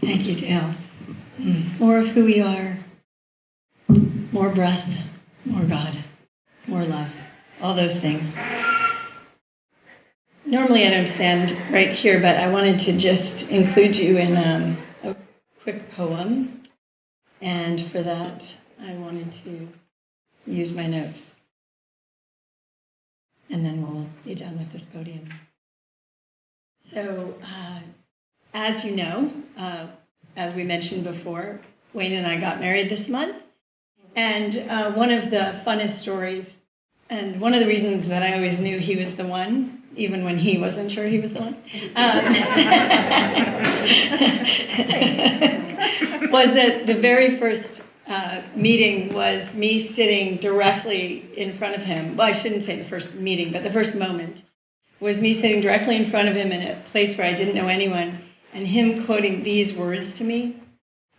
Thank you, Dale. More of who we are, more breath, more God, more love, all those things. Normally I don't stand right here, but I wanted to just include you in a quick poem. And for that, I wanted to use my notes. And then we'll be done with this podium. So, as you know, as we mentioned before, Wayne and I got married this month. And one of the funnest stories, and one of the reasons that I always knew he was the one, even when he wasn't sure he was the one, was that the very first meeting was me sitting directly in front of him. Well, I shouldn't say the first meeting, but the first moment was me sitting directly in front of him in a place where I didn't know anyone, and him quoting these words to me.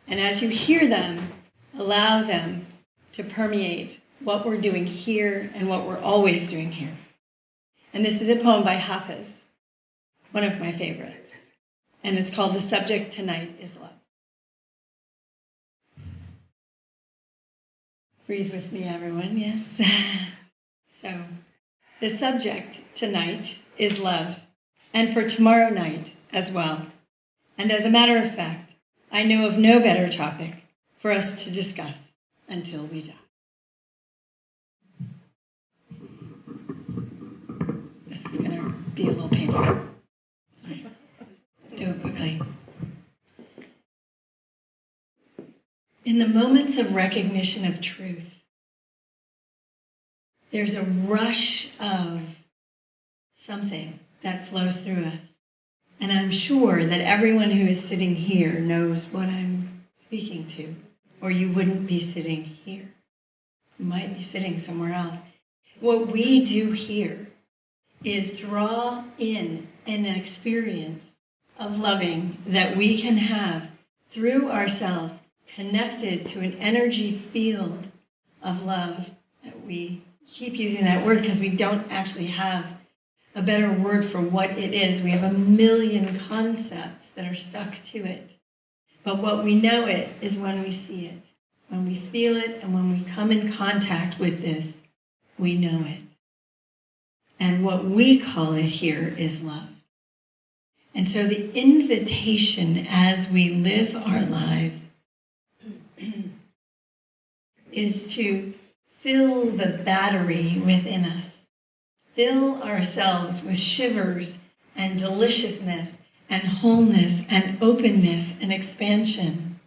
And as you hear them, allow them to permeate what we're doing here and what we're always doing here. And this is a poem by Hafiz, one of my favorites. And it's called "The Subject Tonight is Love." Breathe with me, everyone, yes? So, the subject tonight is love, and for tomorrow night as well. And as a matter of fact, I know of no better topic for us to discuss until we die. This is going to be a little painful. All right. Do it quickly. In the moments of recognition of truth, there's a rush of something that flows through us. And I'm sure that everyone who is sitting here knows what I'm speaking to, or you wouldn't be sitting here. You might be sitting somewhere else. What we do here is draw in an experience of loving that we can have through ourselves, connected to an energy field of love. That we keep using that word because we don't actually have a better word for what it is. We have a million concepts that are stuck to it. But what we know it is when we see it, when we feel it, and when we come in contact with this, we know it. And what we call it here is love. And so the invitation as we live our lives is to fill the battery within us. Fill ourselves with shivers and deliciousness and wholeness and openness and expansion.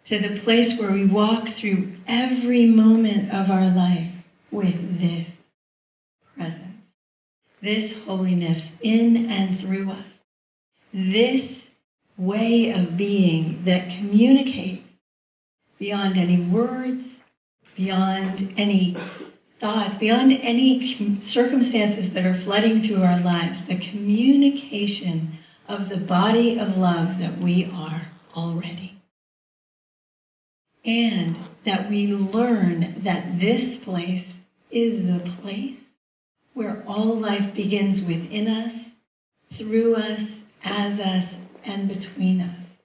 To the place where we walk through every moment of our life with this presence, this holiness in and through us, this way of being that communicates beyond any words, beyond any thoughts, beyond any circumstances that are flooding through our lives, the communication of the body of love that we are already. And that we learn that this place is the place where all life begins within us, through us, as us, and between us.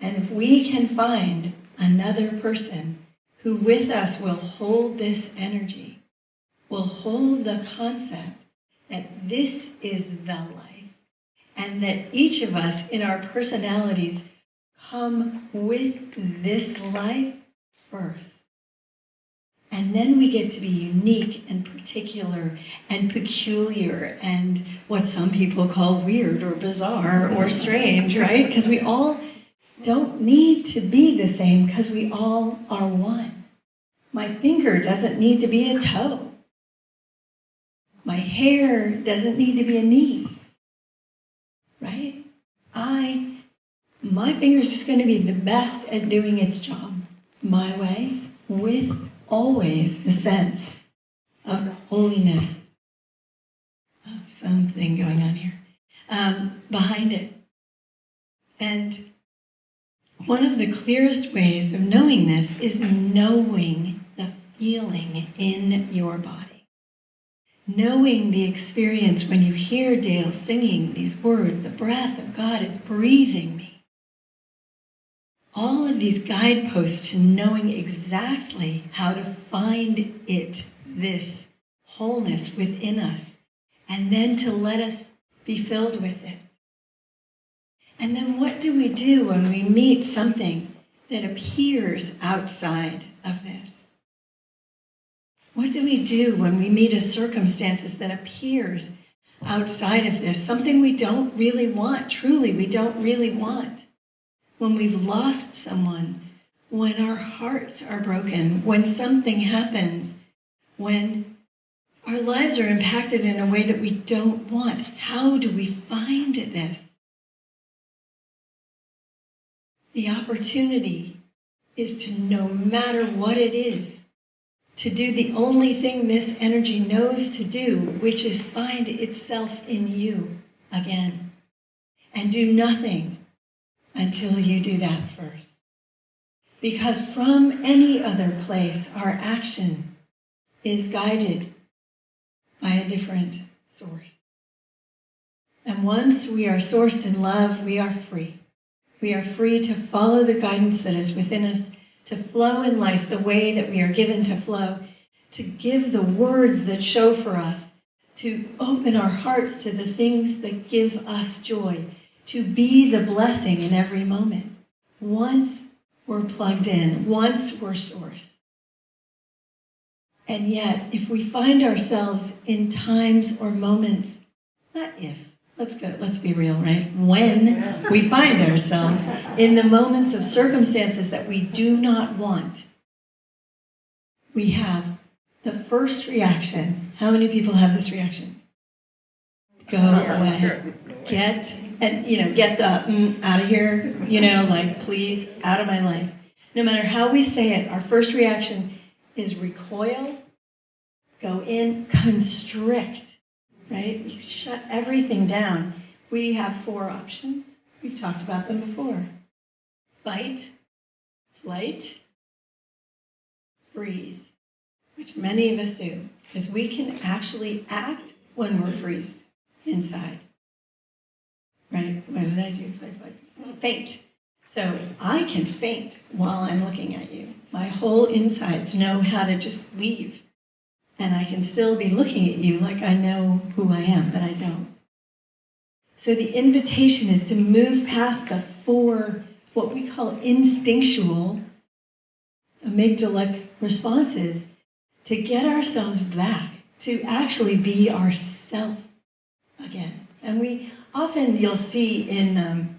And if we can find another person who with us will hold this energy, will hold the concept that this is the life, and that each of us in our personalities come with this life first. And then we get to be unique and particular and peculiar and what some people call weird or bizarre or strange, right? Because we all don't need to be the same because we all are one. My finger doesn't need to be a toe. My hair doesn't need to be a knee, right? My finger's just going to be the best at doing its job my way, with always the sense of holiness, of something going on here, behind it. And one of the clearest ways of knowing this is knowing the feeling in your body. Knowing the experience when you hear Dale singing these words, the breath of God is breathing me. all of these guideposts to knowing exactly how to find it, this wholeness within us, and then to let us be filled with it. And then what do we do when we meet something that appears outside of this? What do we do when we meet a circumstance that appears outside of this? Something we don't really want, truly we don't really want. When we've lost someone, when our hearts are broken, when something happens, when our lives are impacted in a way that we don't want, how do we find this? The opportunity is to, no matter what it is, to do the only thing this energy knows to do, which is find itself in you again. And do nothing until you do that first. Because from any other place, our action is guided by a different source. And once we are sourced in love, we are free. We are free to follow the guidance that is within us, to flow in life the way that we are given to flow, to give the words that show for us, to open our hearts to the things that give us joy, to be the blessing in every moment. Once we're plugged in, once we're sourced. And yet, if we find ourselves in times or moments, not if, let's be real, right? When we find ourselves in the moments of circumstances that we do not want, we have the first reaction. How many people have this reaction? Go away. Get the out of here, like please, out of my life. No matter how we say it, our first reaction is recoil, go in, constrict. Right? You shut everything down. We have 4 options. We've talked about them before. Fight, flight, freeze, which many of us do, because we can actually act when we're freezed inside. Right? What did I do? Faint. So I can faint while I'm looking at you. My whole insides know how to just leave. And I can still be looking at you like I know who I am, but I don't. So the invitation is to move past the 4, what we call instinctual amygdalic responses, to get ourselves back, to actually be ourself again. And you'll see in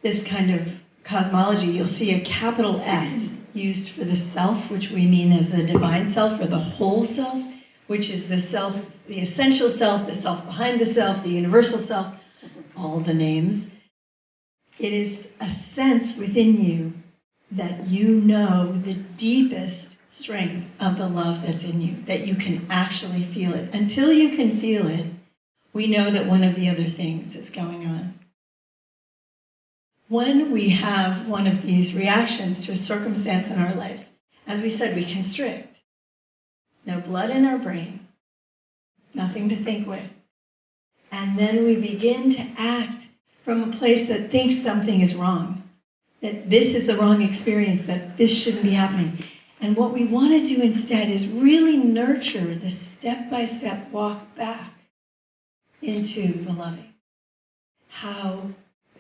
this kind of cosmology, you'll see a capital S used for the self, which we mean as the divine self, or the whole self, which is the self, the essential self, the self behind the self, the universal self, all the names. It is a sense within you that you know the deepest strength of the love that's in you, that you can actually feel it. Until you can feel it, we know that one of the other things is going on. When we have one of these reactions to a circumstance in our life, as we said, we constrict. No blood in our brain, nothing to think with. And then we begin to act from a place that thinks something is wrong, that this is the wrong experience, that this shouldn't be happening. And what we want to do instead is really nurture the step-by-step walk back into the loving. How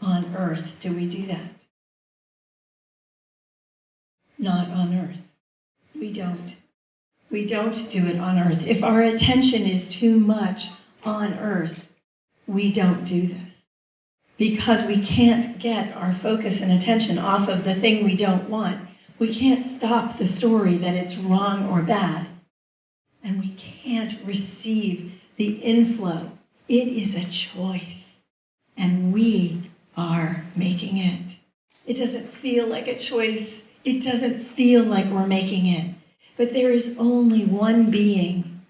on earth do we do that? Not on earth. We don't. We don't do it on earth. If our attention is too much on earth, we don't do this. Because we can't get our focus and attention off of the thing we don't want. We can't stop the story that it's wrong or bad. And we can't receive the inflow. It is a choice. And we are making it. It doesn't feel like a choice. It doesn't feel like we're making it. But there is only one being.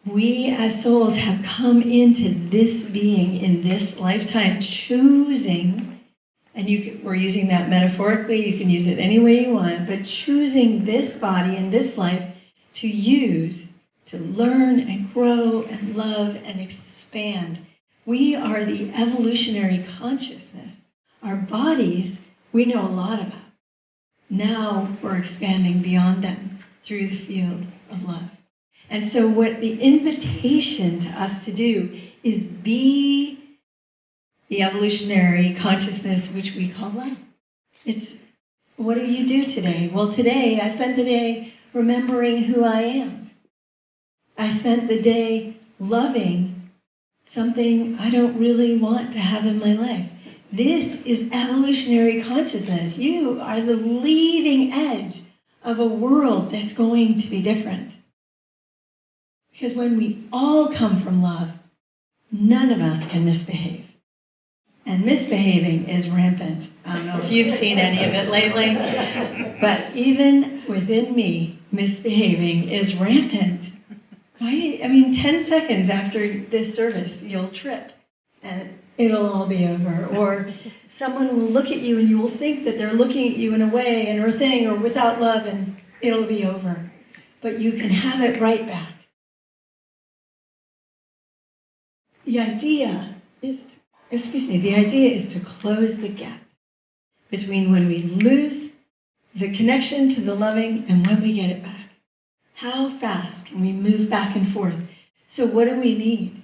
We as souls have come into this being in this lifetime choosing, and we're using that metaphorically, you can use it any way you want, but choosing this body and this life to use, to learn and grow and love and expand. We are the evolutionary consciousness. Our bodies we know a lot about. Now we're expanding beyond them through the field of love. And so what the invitation to us to do is be the evolutionary consciousness which we call love. It's, what do you do today? Well, today I spent the day remembering who I am. I spent the day loving something I don't really want to have in my life. This is evolutionary consciousness. You are the leading edge of a world that's going to be different. Because when we all come from love, none of us can misbehave. And misbehaving is rampant. I don't know if you've seen any of it lately, but even within me, misbehaving is rampant. Right? I mean, 10 seconds after this service, you'll trip and it'll all be over. Or someone will look at you and you will think that they're looking at you in a way and or thing or without love, and it'll be over. But you can have it right back. The idea is to close the gap between when we lose the connection to the loving and when we get it back. How fast can we move back and forth? So what do we need?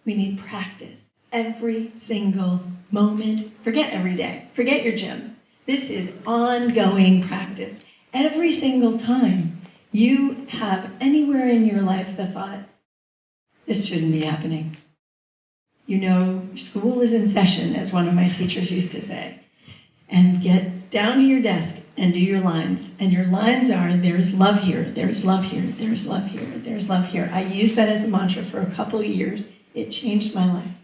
We need practice. Every single moment. Forget every day. Forget your gym. This is ongoing practice. Every single time you have anywhere in your life the thought, this shouldn't be happening. You know, school is in session, as one of my teachers used to say. And get down to your desk and do your lines. And your lines are, there's love here, there's love here, there's love here, there's love here. I used that as a mantra for a couple of years. It changed my life.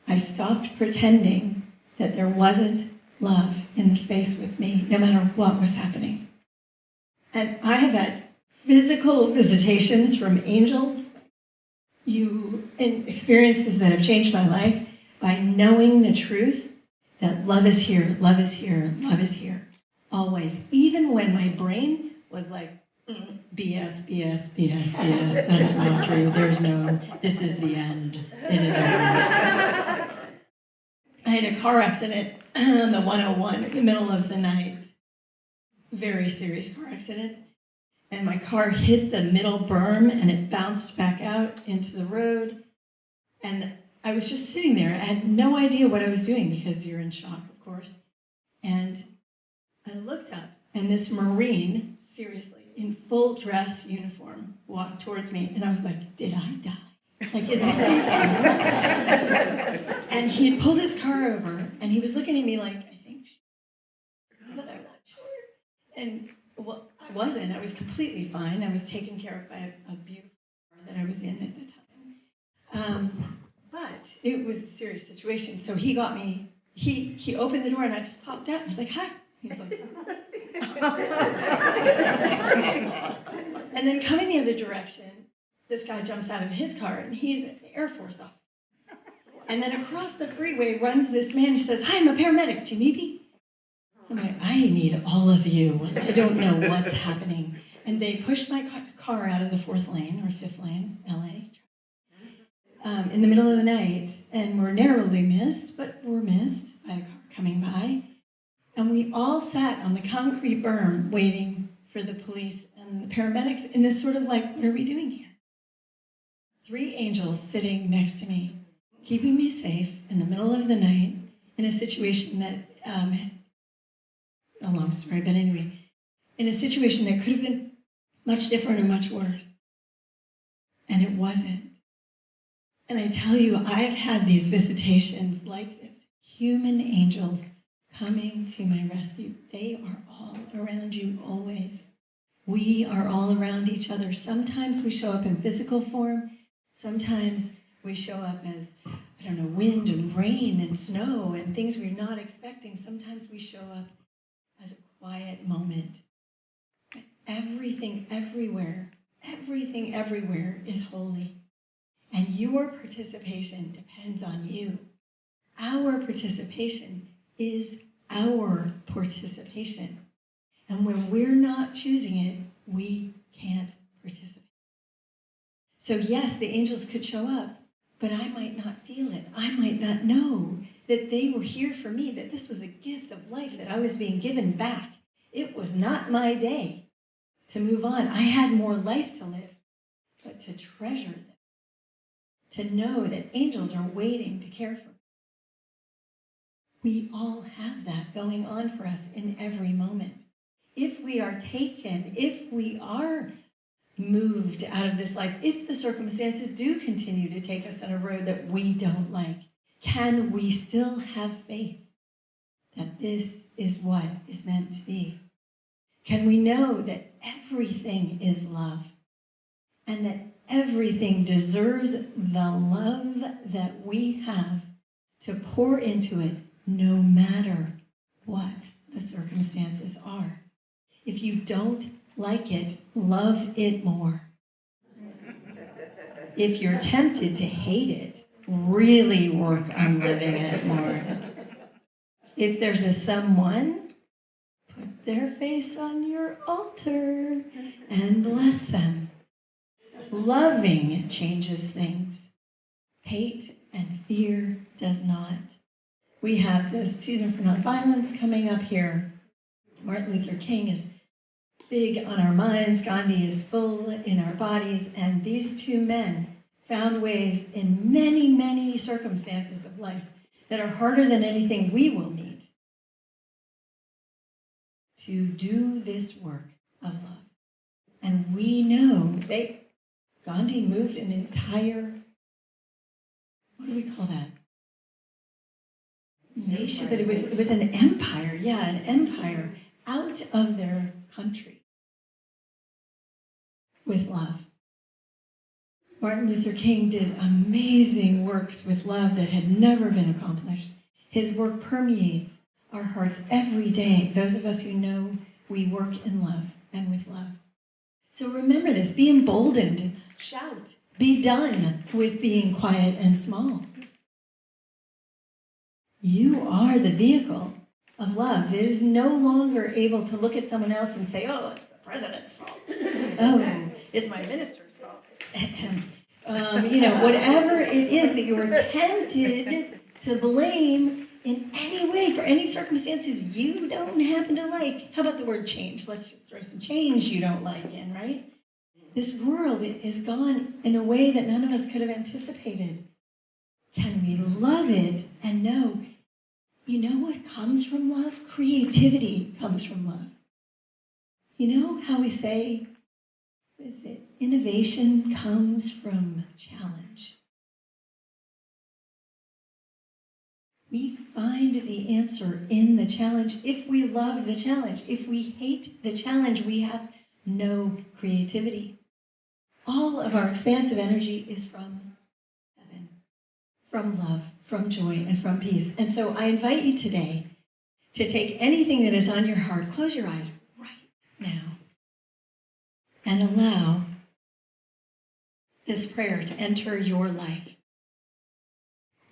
I stopped pretending that there wasn't love in the space with me, no matter what was happening. And I have had physical visitations from angels, and experiences that have changed my life by knowing the truth that love is here, love is here, love is here, always. Even when my brain was like, BS, BS, BS, BS, that is not true, there's no, this is the end, it is over. I had a car accident on the 101 in the middle of the night, very serious car accident. And my car hit the middle berm and it bounced back out into the road. And I was just sitting there. I had no idea what I was doing because you're in shock, of course. And I looked up and this Marine, seriously, in full dress uniform, walked towards me. And I was like, did I die? Like, is this something? And he had pulled his car over and he was looking at me like, I think she, but I'm not sure. And well, I wasn't. I was completely fine. I was taken care of by a beautiful car that I was in at the time. But it was a serious situation. So he got me, he opened the door and I just popped out. I was like, hi. He was like, and then coming the other direction, this guy jumps out of his car and he's an Air Force officer. And then across the freeway runs this man who says, hi, I'm a paramedic. Do you need me? I'm like, I need all of you. I don't know what's happening. And they pushed my car out of the 4th lane, or 5th lane, LA, in the middle of the night. And we're narrowly missed, but we're missed by a car coming by. And we all sat on the concrete berm waiting for the police and the paramedics in this sort of like, what are we doing here? 3 angels sitting next to me, keeping me safe in the middle of the night in a situation that, a long story, but anyway, in a situation that could have been much different or much worse. And it wasn't. And I tell you, I've had these visitations like this, human angels coming to my rescue. They are all around you always. We are all around each other. Sometimes we show up in physical form. Sometimes we show up as, I don't know, wind and rain and snow and things we're not expecting. Sometimes we show up as a quiet moment. But everything everywhere is holy. And your participation depends on you. Our participation is our participation. And when we're not choosing it, we can't participate. So yes, the angels could show up, but I might not feel it. I might not know that they were here for me, that this was a gift of life, that I was being given back. It was not my day to move on. I had more life to live, but to treasure them, to know that angels are waiting to care for me. We all have that going on for us in every moment. If we are taken, if we are moved out of this life, if the circumstances do continue to take us on a road that we don't like, can we still have faith that this is what is meant to be? Can we know that everything is love and that everything deserves the love that we have to pour into it no matter what the circumstances are? If you don't like it, love it more. If you're tempted to hate it, really work on loving it more. If there's a someone, put their face on your altar and bless them. Loving changes things. Hate and fear does not. We have the season for nonviolence coming up here. Martin Luther King is big on our minds. Gandhi is full in our bodies. And these two men found ways in many, many circumstances of life that are harder than anything we will meet to do this work of love. And we know Gandhi moved an entire, what do we call that? Nation, but it was an empire, an empire out of their country with love. Martin Luther King did amazing works with love that had never been accomplished. His work permeates our hearts every day. Those of us who know we work in love and with love. So remember this, be emboldened, shout, be done with being quiet and small. You are the vehicle of love. It is no longer able to look at someone else and say, oh, it's the president's fault. Oh, it's my minister's fault. Whatever it is that you are tempted to blame in any way for any circumstances you don't happen to like. How about the word change? Let's just throw some change you don't like in, right? This world is gone in a way that none of us could have anticipated. Can we love it and know, you know what comes from love? Creativity comes from love. You know how we say, innovation comes from challenge. We find the answer in the challenge if we love the challenge. If we hate the challenge, we have no creativity. All of our expansive energy is from heaven, from love, from joy, and from peace. And so I invite you today to take anything that is on your heart, close your eyes right now, and allow this prayer to enter your life,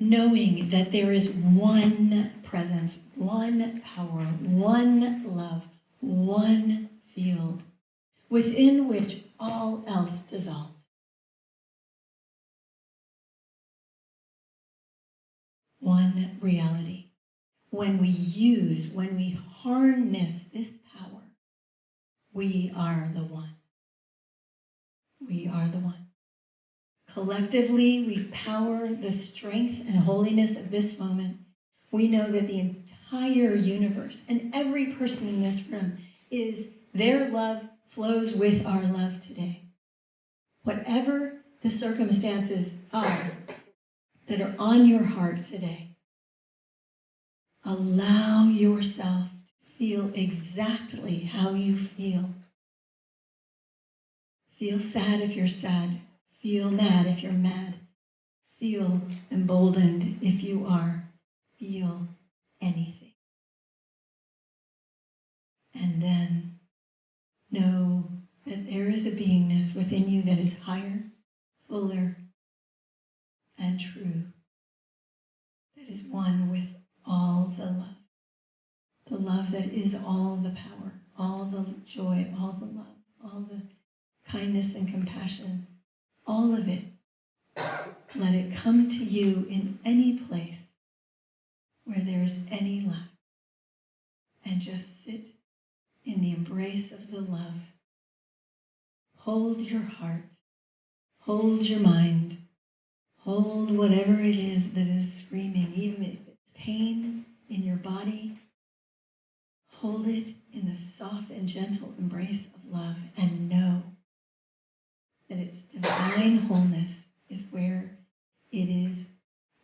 knowing that there is one presence, one power, one love, one field, within which all else dissolves. One reality. When we harness this power, we are the one. We are the one. Collectively, we power the strength and holiness of this moment. We know that the entire universe and every person in this room their love flows with our love today. Whatever the circumstances are that are on your heart today, allow yourself to feel exactly how you feel. Feel sad if you're sad. Feel mad if you're mad. Feel emboldened if you are. Feel anything. And then know that there is a beingness within you that is higher, fuller, and true. That is one with all the love. The love that is all the power, all the joy, all the love, all the kindness and compassion, all of it. Let it come to you in any place where there is any lack, and just sit in the embrace of the love. Hold your heart, hold your mind, hold whatever it is that is screaming, even if it's pain in your body. Hold it in the soft and gentle embrace of love, and know that its divine wholeness is where it is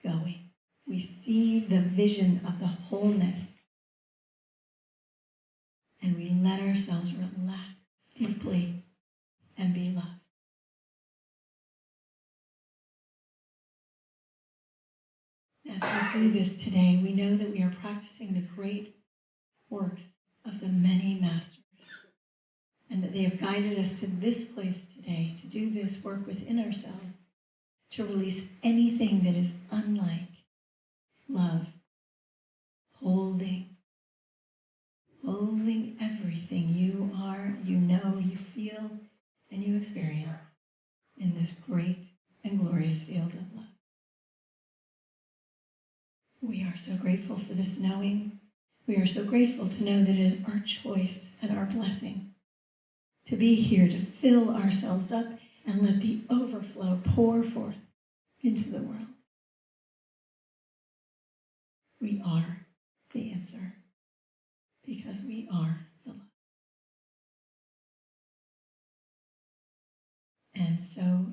going. We see the vision of the wholeness, and we let ourselves relax deeply and be loved. As we do this today, we know that we are practicing the great works of the many masters, and that they have guided us to this place today to do this work within ourselves, to release anything that is unlike love, holding everything you are, you know, you feel, and you experience in this great and glorious field of love. We are so grateful for this knowing. We are so grateful to know that it is our choice and our blessing to be here, to fill ourselves up and let the overflow pour forth into the world. We are the answer because we are the love. And so